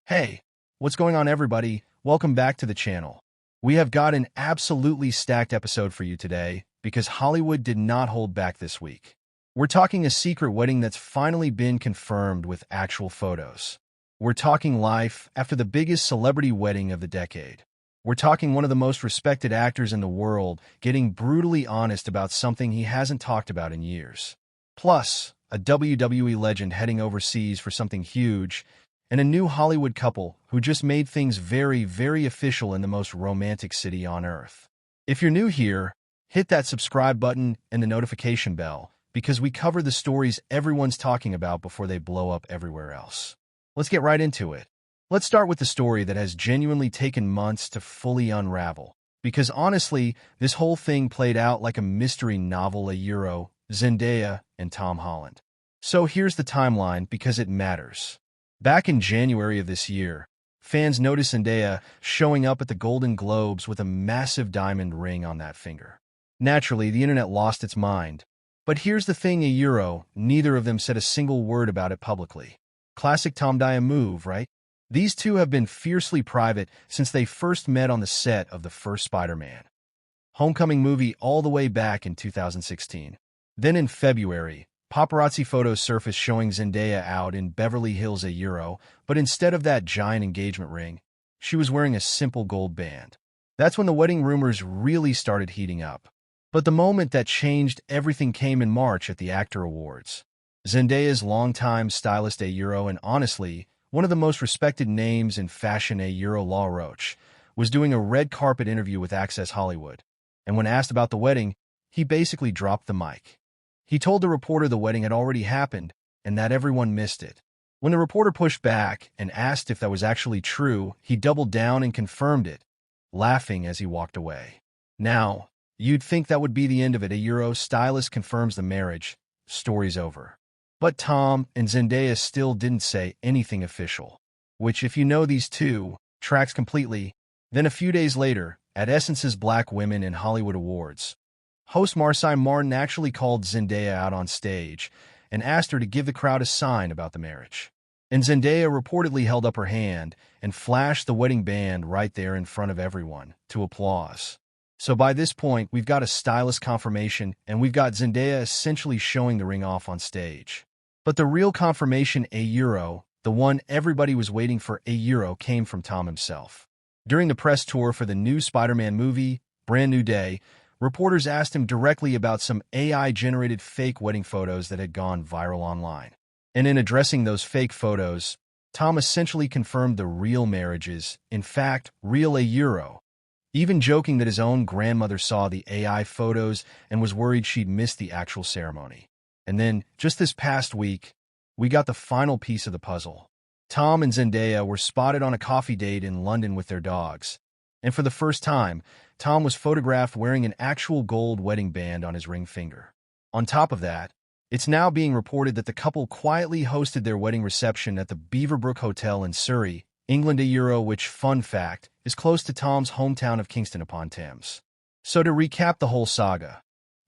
Hey, what's going on, everybody? Welcome back to the channel. We have got an absolutely stacked episode for you today because Hollywood did not hold back this week. We're talking a secret wedding that's finally been confirmed with actual photos. We're talking life after the biggest celebrity wedding of the decade. We're talking one of the most respected actors in the world getting brutally honest about something he hasn't talked about in years. Plus, a WWE legend heading overseas for something huge, and a new Hollywood couple who just made things very, very official in the most romantic city on earth. If you're new here, hit that subscribe button and the notification bell because we cover the stories everyone's talking about before they blow up everywhere else. Let's get right into it. Let's start with the story that has genuinely taken months to fully unravel. Because honestly, this whole thing played out like a mystery novel Zendaya and Tom Holland. So here's the timeline because it matters. Back in January of this year, fans noticed Zendaya showing up at the Golden Globes with a massive diamond ring on that finger. Naturally, the internet lost its mind. But here's the thing, neither of them said a single word about it publicly. Classic Tom Daya move, right? These two have been fiercely private since they first met on the set of the first Spider-Man Homecoming movie all the way back in 2016. Then in February, paparazzi photos surfaced showing Zendaya out in Beverly Hills but instead of that giant engagement ring, she was wearing a simple gold band. That's when the wedding rumors really started heating up. But the moment that changed everything came in March at the Actor Awards. Zendaya's longtime stylist and honestly, one of the most respected names in fashion La Roche, was doing a red carpet interview with Access Hollywood. And when asked about the wedding, he basically dropped the mic. He told the reporter the wedding had already happened and that everyone missed it. When the reporter pushed back and asked if that was actually true, he doubled down and confirmed it, laughing as he walked away. Now, you'd think that would be the end of it. Stylist confirms the marriage. Story's over. But Tom and Zendaya still didn't say anything official, which, if you know these two, tracks completely. Then a few days later, at Essence's Black Women in Hollywood Awards, host Marcy Martin actually called Zendaya out on stage and asked her to give the crowd a sign about the marriage. And Zendaya reportedly held up her hand and flashed the wedding band right there in front of everyone to applause. So by this point, we've got a stylist confirmation and we've got Zendaya essentially showing the ring off on stage. But the real confirmation, the one everybody was waiting for, came from Tom himself. During the press tour for the new Spider-Man movie, Brand New Day, reporters asked him directly about some AI-generated fake wedding photos that had gone viral online. And in addressing those fake photos, Tom essentially confirmed the real marriages, in fact, real even joking that his own grandmother saw the AI photos and was worried she'd missed the actual ceremony. And then, just this past week, we got the final piece of the puzzle. Tom and Zendaya were spotted on a coffee date in London with their dogs. And for the first time, Tom was photographed wearing an actual gold wedding band on his ring finger. On top of that, it's now being reported that the couple quietly hosted their wedding reception at the Beaverbrook Hotel in Surrey, England, which, fun fact, is close to Tom's hometown of Kingston-upon-Thames. So to recap the whole saga,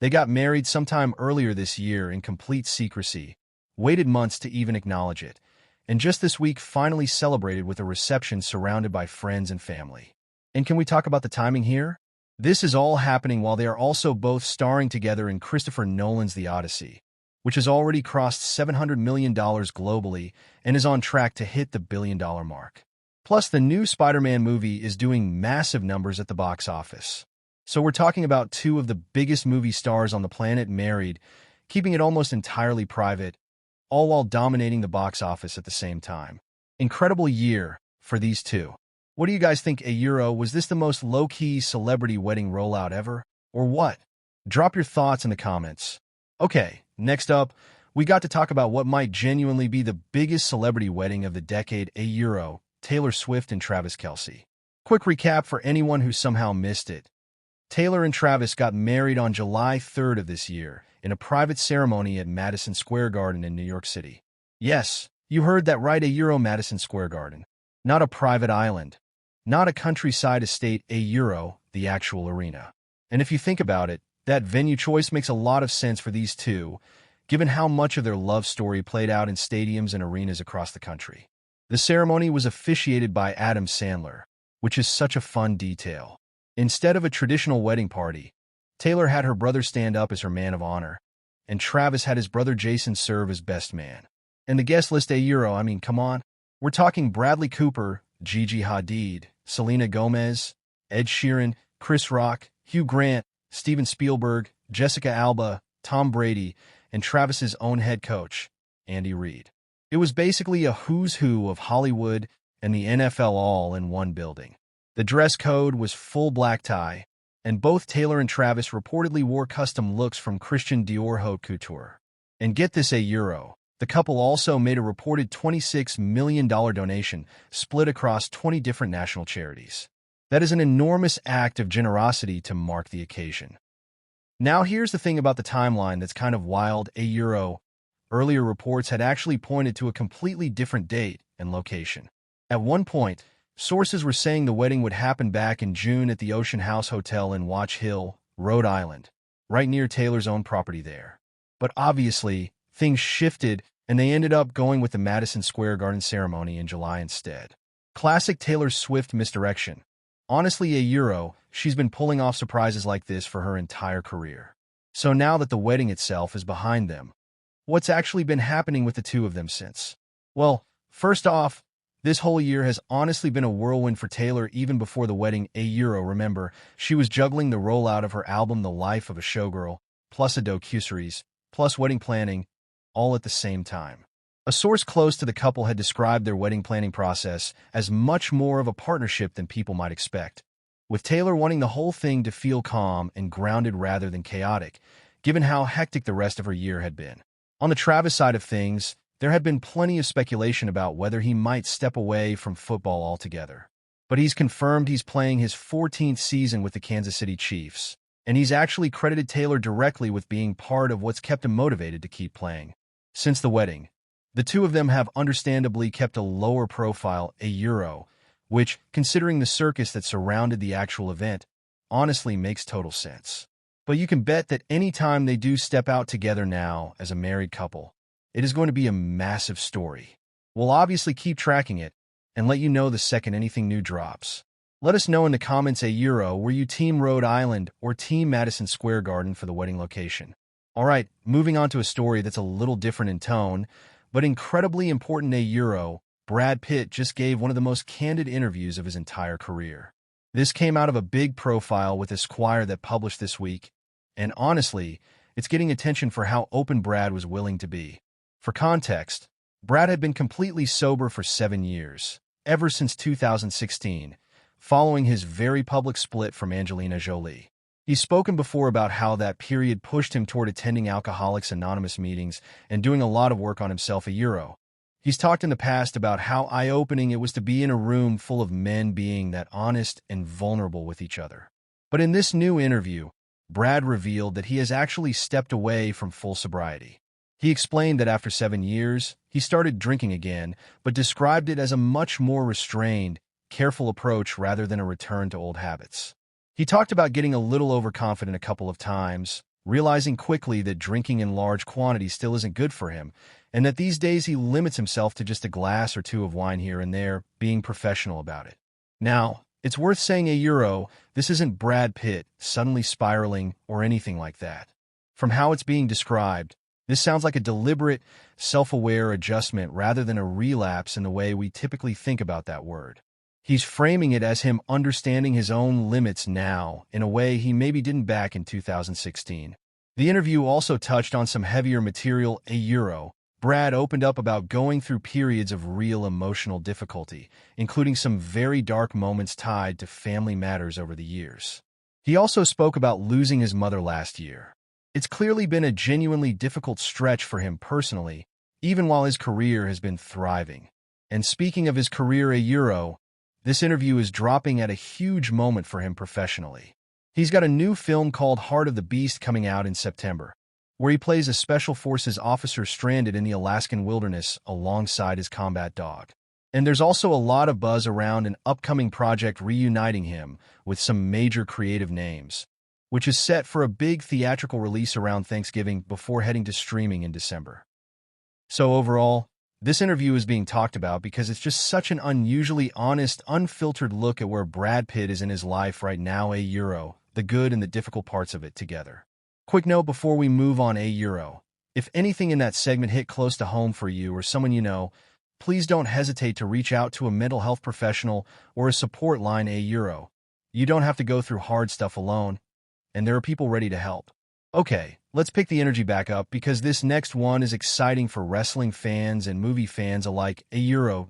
they got married sometime earlier this year in complete secrecy, waited months to even acknowledge it, and just this week finally celebrated with a reception surrounded by friends and family. And can we talk about the timing here? This is all happening while they are also both starring together in Christopher Nolan's The Odyssey, which has already crossed $700 million globally and is on track to hit the billion-dollar mark. Plus, the new Spider-Man movie is doing massive numbers at the box office. So we're talking about two of the biggest movie stars on the planet married, keeping it almost entirely private, all while dominating the box office at the same time. Incredible year for these two. What do you guys think? Was this the most low-key celebrity wedding rollout ever? Or what? Drop your thoughts in the comments. Okay, next up, we got to talk about what might genuinely be the biggest celebrity wedding of the decade, Taylor Swift and Travis Kelce. Quick recap for anyone who somehow missed it. Taylor and Travis got married on July 3rd of this year in a private ceremony at Madison Square Garden in New York City. Yes, you heard that right, Madison Square Garden. Not a private island. Not a countryside estate, the actual arena. And if you think about it, that venue choice makes a lot of sense for these two, given how much of their love story played out in stadiums and arenas across the country. The ceremony was officiated by Adam Sandler, which is such a fun detail. Instead of a traditional wedding party, Taylor had her brother stand up as her man of honor, and Travis had his brother Jason serve as best man. And the guest list come on. We're talking Bradley Cooper, Gigi Hadid, Selena Gomez, Ed Sheeran, Chris Rock, Hugh Grant, Steven Spielberg, Jessica Alba, Tom Brady, and Travis's own head coach, Andy Reid. It was basically a who's who of Hollywood and the NFL all in one building. The dress code was full black tie, and both Taylor and Travis reportedly wore custom looks from Christian Dior haute couture. And get this, the couple also made a reported $26 million donation split across 20 different national charities. That is an enormous act of generosity to mark the occasion. Now here's the thing about the timeline that's kind of wild. Earlier reports had actually pointed to a completely different date and location. At one point, sources were saying the wedding would happen back in June at the Ocean House Hotel in Watch Hill, Rhode Island, right near Taylor's own property there. But obviously, things shifted and they ended up going with the Madison Square Garden ceremony in July instead. Classic Taylor's swift misdirection. Honestly, she's been pulling off surprises like this for her entire career. So now that the wedding itself is behind them, what's actually been happening with the two of them since? Well, first off, this whole year has honestly been a whirlwind for Taylor even before the wedding. Remember, she was juggling the rollout of her album The Life of a Showgirl, plus a docuseries, plus wedding planning, all at the same time. A source close to the couple had described their wedding planning process as much more of a partnership than people might expect, with Taylor wanting the whole thing to feel calm and grounded rather than chaotic, given how hectic the rest of her year had been. On the Travis side of things, there had been plenty of speculation about whether he might step away from football altogether. But he's confirmed he's playing his 14th season with the Kansas City Chiefs, and he's actually credited Taylor directly with being part of what's kept him motivated to keep playing. Since the wedding, the two of them have understandably kept a lower profile, which, considering the circus that surrounded the actual event, honestly makes total sense. But you can bet that any time they do step out together now as a married couple, it is going to be a massive story. We'll obviously keep tracking it and let you know the second anything new drops. Let us know in the comments, were you Team Rhode Island or Team Madison Square Garden for the wedding location? Alright, moving on to a story that's a little different in tone, but incredibly important. Brad Pitt just gave one of the most candid interviews of his entire career. This came out of a big profile with Esquire that published this week, and honestly, it's getting attention for how open Brad was willing to be. For context, Brad had been completely sober for 7 years, ever since 2016, following his very public split from Angelina Jolie. He's spoken before about how that period pushed him toward attending Alcoholics Anonymous meetings and doing a lot of work on himself. He's talked in the past about how eye-opening it was to be in a room full of men being that honest and vulnerable with each other. But in this new interview, Brad revealed that he has actually stepped away from full sobriety. He explained that after 7 years, he started drinking again, but described it as a much more restrained, careful approach rather than a return to old habits. He talked about getting a little overconfident a couple of times, realizing quickly that drinking in large quantities still isn't good for him, and that these days he limits himself to just a glass or two of wine here and there, being professional about it. Now, it's worth saying, this isn't Brad Pitt suddenly spiraling or anything like that. From how it's being described, this sounds like a deliberate, self-aware adjustment rather than a relapse in the way we typically think about that word. He's framing it as him understanding his own limits now in a way he maybe didn't back in 2016. The interview also touched on some heavier material. Brad opened up about going through periods of real emotional difficulty, including some very dark moments tied to family matters over the years. He also spoke about losing his mother last year. It's clearly been a genuinely difficult stretch for him personally, even while his career has been thriving. And speaking of his career, this interview is dropping at a huge moment for him professionally. He's got a new film called Heart of the Beast coming out in September, where he plays a Special Forces officer stranded in the Alaskan wilderness alongside his combat dog. And there's also a lot of buzz around an upcoming project reuniting him with some major creative names, which is set for a big theatrical release around Thanksgiving before heading to streaming in December. So overall, This interview is being talked about because it's just such an unusually honest, unfiltered look at where Brad Pitt is in his life right now. The good and the difficult parts of it together. Quick note before we move on. If anything in that segment hit close to home for you or someone you know, please don't hesitate to reach out to a mental health professional or a support line. You don't have to go through hard stuff alone, and there are people ready to help. Okay, let's pick the energy back up because this next one is exciting for wrestling fans and movie fans alike.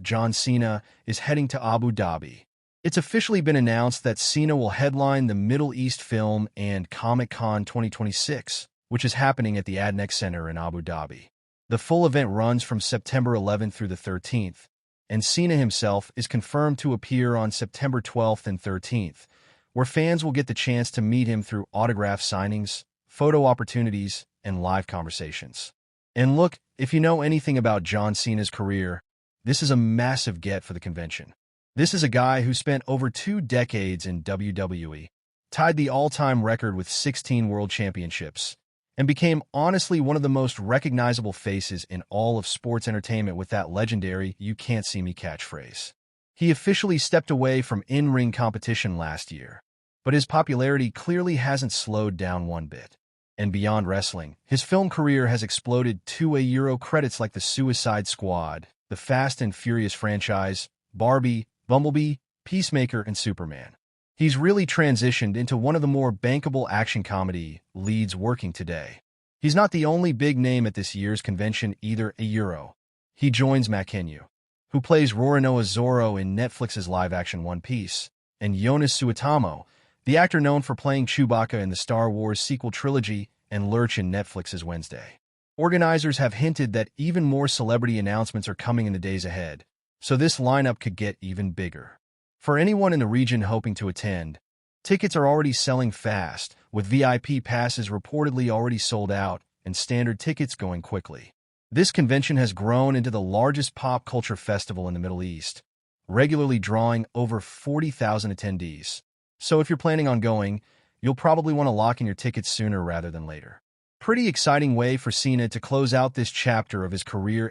John Cena is heading to Abu Dhabi. It's officially been announced that Cena will headline the Middle East Film and Comic-Con 2026, which is happening at the Adnex Center in Abu Dhabi. The full event runs from September 11th through the 13th, and Cena himself is confirmed to appear on September 12th and 13th, where fans will get the chance to meet him through autograph signings, photo opportunities, and live conversations. And look, if you know anything about John Cena's career, this is a massive get for the convention. This is a guy who spent over 2 decades in WWE, tied the all-time record with 16 world championships, and became honestly one of the most recognizable faces in all of sports entertainment with that legendary "you can't see me" catchphrase. He officially stepped away from in-ring competition last year, but his popularity clearly hasn't slowed down one bit. And beyond wrestling, his film career has exploded to credits like The Suicide Squad, the Fast and Furious franchise, Barbie, Bumblebee, Peacemaker, and Superman. He's really transitioned into one of the more bankable action comedy leads working today. He's not the only big name at this year's convention either. He joins Mackenyu, who plays Roronoa Zoro in Netflix's live-action One Piece, and Jonas Suetamo, the actor known for playing Chewbacca in the Star Wars sequel trilogy and Lurch in Netflix's Wednesday. Organizers have hinted that even more celebrity announcements are coming in the days ahead, so this lineup could get even bigger. For anyone in the region hoping to attend, tickets are already selling fast, with VIP passes reportedly already sold out and standard tickets going quickly. This convention has grown into the largest pop culture festival in the Middle East, regularly drawing over 40,000 attendees. So if you're planning on going, you'll probably want to lock in your tickets sooner rather than later. Pretty exciting way for Cena to close out this chapter of his career.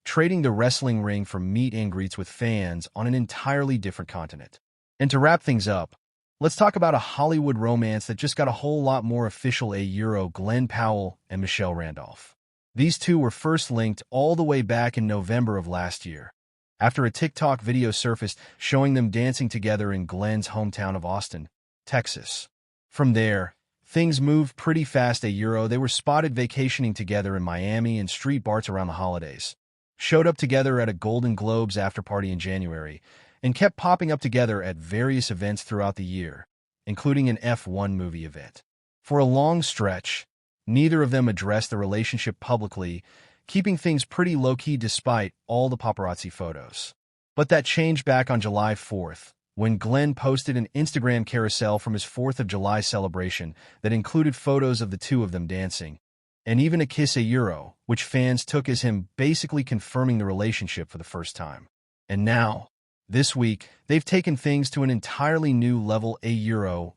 Trading the wrestling ring for meet and greets with fans on an entirely different continent. And to wrap things up, let's talk about a Hollywood romance that just got a whole lot more official. Glen Powell and Michelle Randolph. These two were first linked all the way back in November of last year, after a TikTok video surfaced showing them dancing together in Glen's hometown of Austin, Texas. From there, things moved pretty fast. They were spotted vacationing together in Miami and street bars around the holidays, showed up together at a Golden Globes after-party in January, and kept popping up together at various events throughout the year, including an F1 movie event. For a long stretch, neither of them addressed the relationship publicly, keeping things pretty low-key despite all the paparazzi photos. But that changed back on July 4th, when Glen posted an Instagram carousel from his 4th of July celebration that included photos of the two of them dancing, and even a kiss, which fans took as him basically confirming the relationship for the first time. And now, this week, they've taken things to an entirely new level.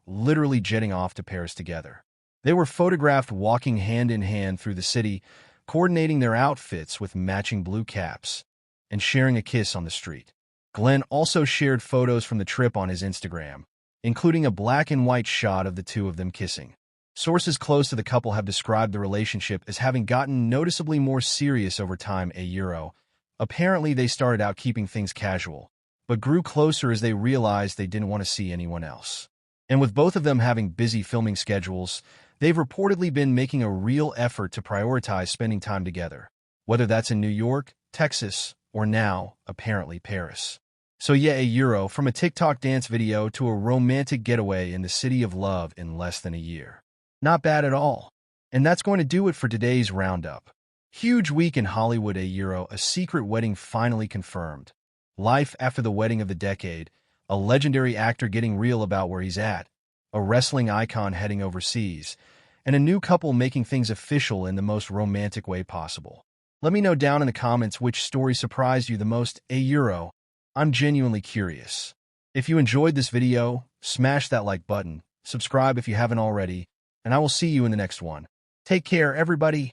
Literally jetting off to Paris together. They were photographed walking hand in hand through the city, coordinating their outfits with matching blue caps, and sharing a kiss on the street. Glen also shared photos from the trip on his Instagram, including a black and white shot of the two of them kissing. Sources close to the couple have described the relationship as having gotten noticeably more serious over time. Apparently, they started out keeping things casual, but grew closer as they realized they didn't want to see anyone else. And with both of them having busy filming schedules, they've reportedly been making a real effort to prioritize spending time together, whether that's in New York, Texas, or now, apparently, Paris. So from a TikTok dance video to a romantic getaway in the city of love in less than a year. Not bad at all. And that's going to do it for today's roundup. Huge week in Hollywood. A secret wedding finally confirmed. Life after the wedding of the decade. A legendary actor getting real about where he's at. A wrestling icon heading overseas. And a new couple making things official in the most romantic way possible. Let me know down in the comments which story surprised you the most. I'm genuinely curious. If you enjoyed this video, smash that like button, subscribe if you haven't already, and I will see you in the next one. Take care, everybody.